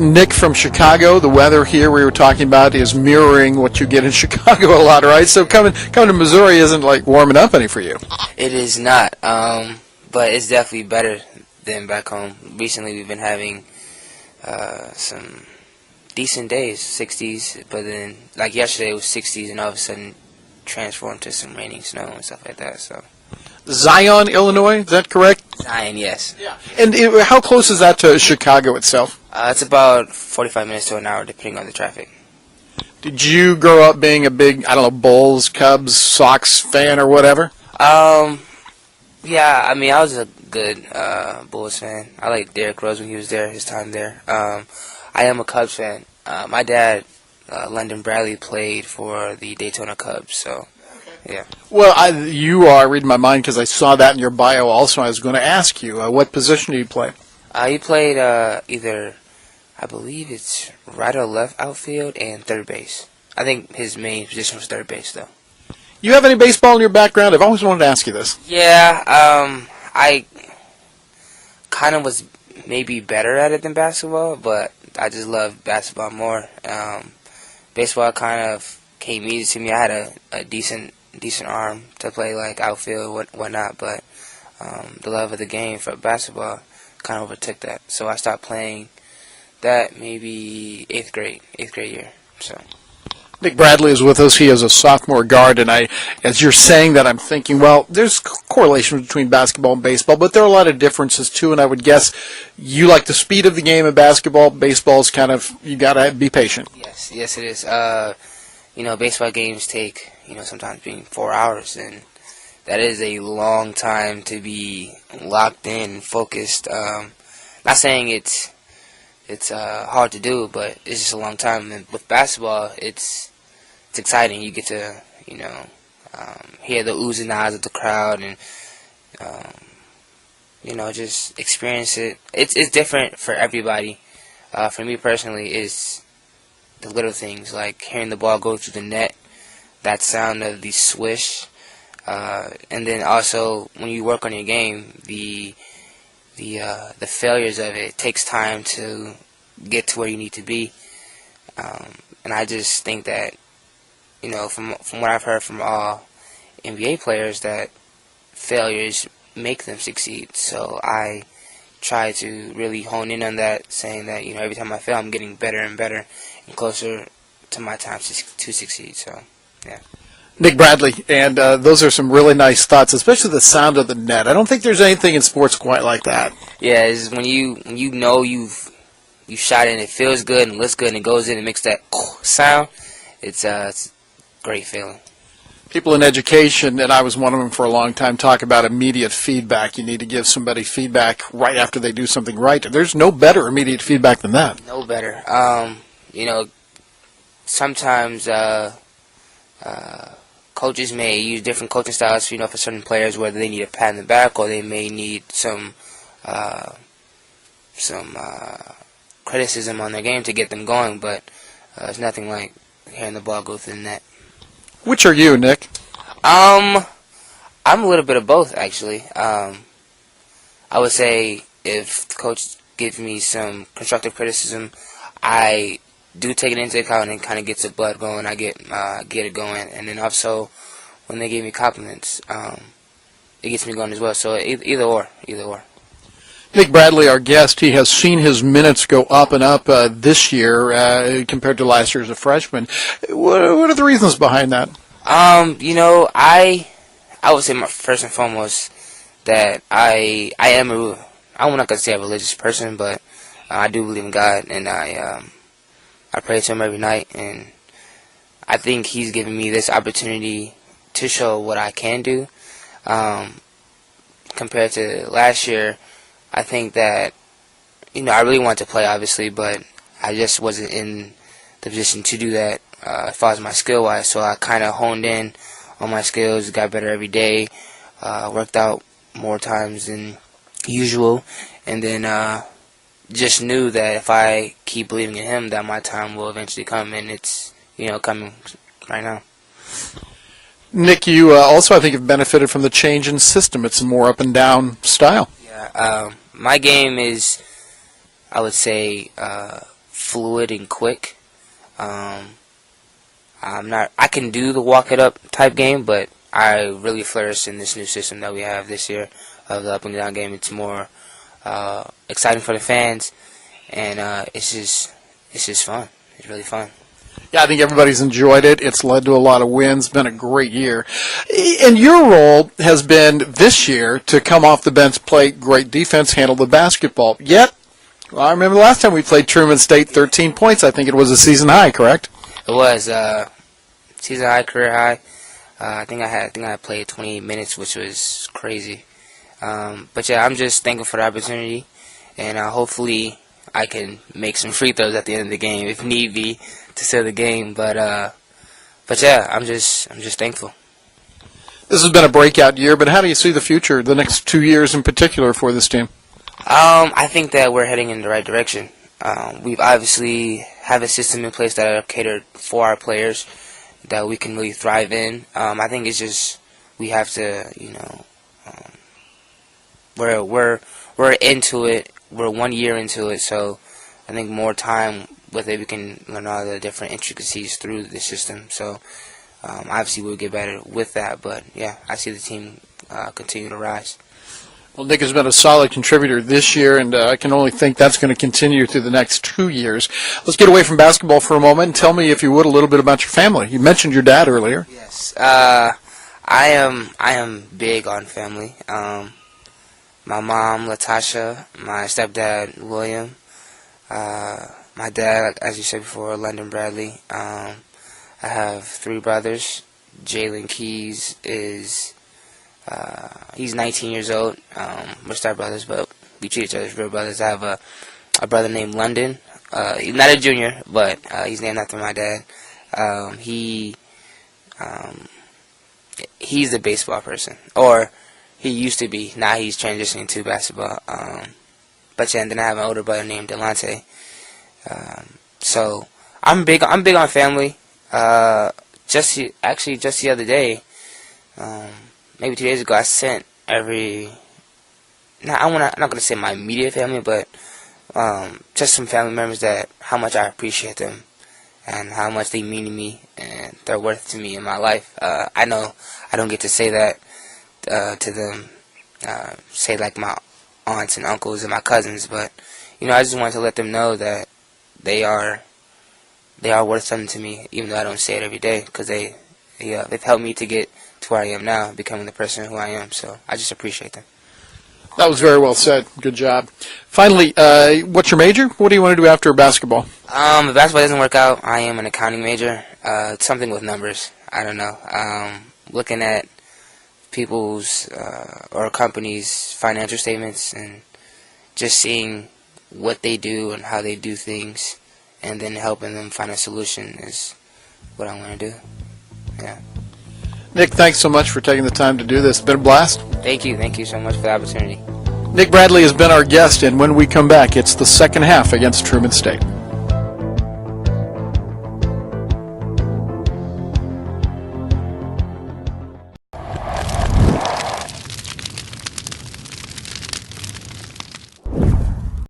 Nick from Chicago. The weather here we were talking about is mirroring what you get in Chicago a lot, right? So coming to Missouri isn't like warming up any for you. It is not, but it's definitely better than back home. Recently we've been having some decent days, 60s, but then like yesterday it was 60s and all of a sudden transformed to some raining snow and stuff like that. So Zion, Illinois, is that correct? Zion, yes. Yeah. And how close is that to Chicago itself? It's about 45 minutes to an hour depending on the traffic. Did you grow up being a big, I don't know, Bulls, Cubs, Sox fan or whatever? Yeah, I mean, I was a good Bulls fan. I liked Derrick Rose when he was there, his time there. I am a Cubs fan. My dad, London Bradley, played for the Daytona Cubs, so yeah. Well, you are reading my mind because I saw that in your bio also. I was going to ask you, what position do you play? He played either, I believe it's right or left outfield and third base. I think his main position was third base, though. You have any baseball in your background? I've always wanted to ask you this. Yeah, I kind of was maybe better at it than basketball, but I just love basketball more. Baseball kind of came easy to me. I had a decent arm to play like outfield, whatnot, but the love of the game for basketball kind of overtook that. So I stopped playing that maybe eighth grade year. So. Nick Bradley is with us. He is a sophomore guard, and as you're saying that, I'm thinking, well, there's correlation between basketball and baseball, but there are a lot of differences too, and I would guess you like the speed of the game of basketball. Baseball's kind of, you got to be patient. Yes, it is. Baseball games take, sometimes being 4 hours, and that is a long time to be locked in, focused. Not saying it's hard to do, but it's just a long time. And with basketball, it's exciting. You get to, hear the oohs and ahs of the crowd and, just experience it. It's different for everybody. For me personally, it's the little things, like hearing the ball go through the net, that sound of the swish, and then also when you work on your game, the failures of it takes time to get to where you need to be. And I just think that, from what I've heard from all NBA players, that failures make them succeed. So I try to really hone in on that, saying that, every time I fail, I'm getting better and better and closer to my time to succeed. So, yeah. Nick Bradley, and those are some really nice thoughts, especially the sound of the net. I don't think there's anything in sports quite like that. Yeah, it's when you know you shot it and it feels good and looks good and it goes in and makes that sound. It's a great feeling. People in education, and I was one of them for a long time, talk about immediate feedback. You need to give somebody feedback right after they do something right. There's no better immediate feedback than that. No better. Sometimes coaches may use different coaching styles, for certain players, whether they need a pat in the back or they may need some criticism on their game to get them going, but it's nothing like hearing the ball go through the net. Which are you, Nick? I'm a little bit of both, actually. I would say if the coach gives me some constructive criticism, I do take it into account and kind of gets the blood going. I get it going, and then also when they give me compliments, it gets me going as well. So either or. Nick Bradley, our guest, he has seen his minutes go up and up this year compared to last year as a freshman. What are the reasons behind that? I would say first and foremost that I'm not going to say a religious person, but I do believe in God, and I pray to Him every night, and I think He's given me this opportunity to show what I can do. Compared to last year, I think that, I really wanted to play, obviously, but I just wasn't in the position to do that as far as my skill-wise. So I kind of honed in on my skills, got better every day, worked out more times than usual, and then just knew that if I keep believing in Him, that my time will eventually come, and it's, coming right now. Nick, you also, I think, have benefited from the change in system. It's a more up-and-down style. Yeah, my game is, I would say, fluid and quick. I can do the walk it up type game, but I really flourish in this new system that we have this year of the up and down game. It's more exciting for the fans, and it's just fun. It's really fun. Yeah, I think everybody's enjoyed it. It's led to a lot of wins. Been a great year. And your role has been this year to come off the bench, play great defense, handle the basketball. Yet, well, I remember the last time we played Truman State, 13 points. I think it was a season high, correct? It was season high, career high. I think I played 28 minutes, which was crazy. But yeah, I'm just thankful for the opportunity, and hopefully I can make some free throws at the end of the game if need be to seal the game. But yeah, I'm just thankful. This has been a breakout year, but how do you see the future, the next 2 years in particular for this team? I think that we're heading in the right direction. We've obviously have a system in place that are catered for our players that we can really thrive in. I think it's just we have to, we're into it. We're 1 year into it, so I think more time with it, we can learn all the different intricacies through the system. So obviously we'll get better with that, but yeah, I see the team continue to rise. Well, Nick has been a solid contributor this year, and I can only think that's going to continue through the next 2 years. Let's get away from basketball for a moment and tell me, if you would, a little bit about your family. You mentioned your dad earlier. Yes, I am big on family. My mom, Latasha, my stepdad, William, my dad, as you said before, London Bradley. I have 3 brothers. Jalen Keys is he's 19 years old. We're step brothers, but we treat each other as real brothers. I have a brother named London. He's not a junior, but he's named after my dad. He's a baseball person, or he used to be. Now he's transitioning to basketball. But yeah, and then I have an older brother named Delonte. So I'm big on family. Just the other day, maybe 2 days ago, I sent I'm not going to say my immediate family, but just some family members that how much I appreciate them and how much they mean to me and their worth to me in my life. I know I don't get to say that to them, say like my aunts and uncles and my cousins, but I just wanted to let them know that they are worth something to me, even though I don't say it every day, because they've helped me to get to where I am now, becoming the person who I am. So I just appreciate them. That was very well said. Good job. Finally, what's your major? What do you want to do after basketball? If basketball doesn't work out, I am an accounting major. It's something with numbers. I don't know. Looking at people's or companies' financial statements and just seeing what they do and how they do things, and then helping them find a solution is what I want to do. Yeah. Nick, thanks so much for taking the time to do this. It's been a blast. Thank you so much for the opportunity. Nick Bradley has been our guest, and when we come back, it's the second half against Truman State.